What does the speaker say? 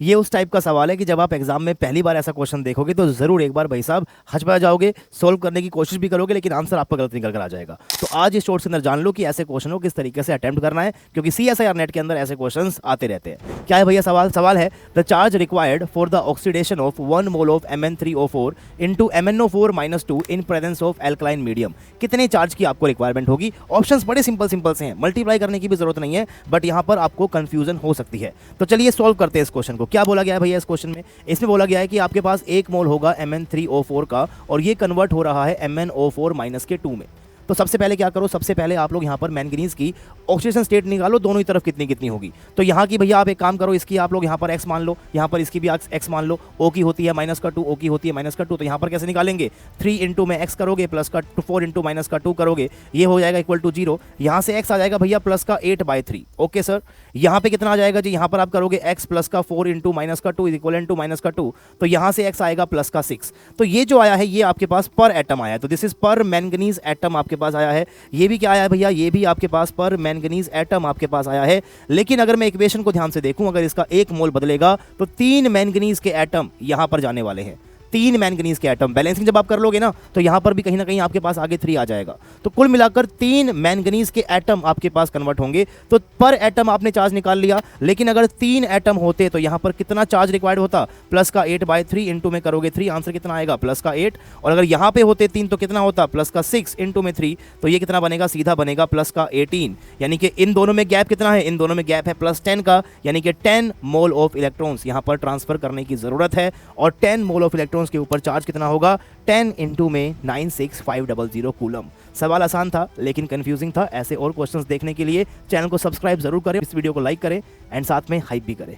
ये उस टाइप का सवाल है कि जब आप एग्जाम में पहली बार ऐसा क्वेश्चन देखोगे तो जरूर एक बार भाई साहब हचपा जाओगे, सोल्व करने की कोशिश भी करोगे, लेकिन आंसर आपका गलत निकल कर आ जाएगा। तो आज इस शॉर्ट्स के अंदर जान लो कि ऐसे क्वेश्चन को किस तरीके से अटेम्प्ट करना है, क्योंकि CSIR नेट के अंदर ऐसे क्वेश्चन आते रहते हैं। क्या है भैया सवाल? सवाल है the charge required for the oxidation of 1 mole of Mn3O4 into MnO4-2 in presence of alkaline medium. कितने चार्ज की आपको रिक्वायरमेंट होगी? ऑप्शंस बड़े सिंपल से हैं, मल्टीप्लाई करने की भी जरूरत नहीं है, बट यहां पर आपको कंफ्यूजन हो सकती है। तो चलिए सॉल्व करते हैं इस क्वेश्चन को। क्या बोला गया है भैया इस क्वेश्चन में? इसमें बोला गया है कि आपके पास 1 मोल होगा Mn3O4 का और ये कन्वर्ट हो रहा है MnO4-2 में। तो सबसे पहले क्या करो, सबसे पहले आप लोग यहाँ पर मैंगनीज की ऑक्सीडेशन स्टेट निकालो, दोनों ही तरफ कितनी कितनी होगी। तो यहाँ की भैया आप एक काम करो, इसकी आप लोग यहाँ पर x मान लो, यहाँ पर इसकी भी x मान लो। O की होती है -2, O की होती है -2, तो यहाँ पर कैसे निकालेंगे? 3 इंटू में x करोगे प्लस का 4 इंटू -2 करोगे, ये हो जाएगा इक्वल टू 0। यहाँ से x आ जाएगा भैया प्लस का 8/3। ओके सर, यहाँ पे कितना आ जाएगा जी? यहाँ पर आप करोगे x प्लस का 4 इंटू -2 इज इक्वल टू -2, तो यहाँ से x आएगा प्लस का 6। तो ये जो आया है ये आपके पास पर एटम आया है, तो दिस इज पर मैंगनीज एटम आपके पास आया है। ये भी क्या आया है भैया? ये भी आपके पास पर मैंगनीज एटम आपके पास आया है। लेकिन अगर मैं इक्वेशन को ध्यान से देखूं, अगर इसका 1 मोल बदलेगा तो 3 मैंगनीज के एटम यहां पर जाने वाले हैं। 3 मैंगनीज के एटम बैलेंसिंग जब आप कर लोगे ना, तो यहां पर भी कहीं ना कहीं आपके पास आगे 3 आ जाएगा। तो कुल मिलाकर 3 मैंगनीज के एटम आपके पास कन्वर्ट होंगे। तो पर एटम आपने चार्ज निकाल लिया, लेकिन अगर 3 एटम होते तो यहां पर कितना चार्ज रिक्वायर्ड होता? प्लस का 8/3 इंटू में करोगे 3, आंसर कितना आएगा? प्लस का 8। और अगर यहां पे होते 3 तो कितना होता? प्लस का 6 इंटू में 3, तो ये कितना बनेगा? सीधा बनेगा प्लस का 18। यानी कि इन दोनों में गैप कितना है? इन दोनों में गैप है +10 का, यानी कि 10 मोल ऑफ इलेक्ट्रॉन्स यहां पर ट्रांसफर करने की जरूरत है। और 10 मोल ऑफ इलेक्ट्रॉन्स के ऊपर चार्ज कितना होगा? 10 इंटू में 96500 कूलम। सवाल आसान था लेकिन कंफ्यूजिंग था। ऐसे और क्वेश्चंस देखने के लिए चैनल को सब्सक्राइब जरूर करें, इस वीडियो को लाइक करें एंड साथ में हाइप भी करें।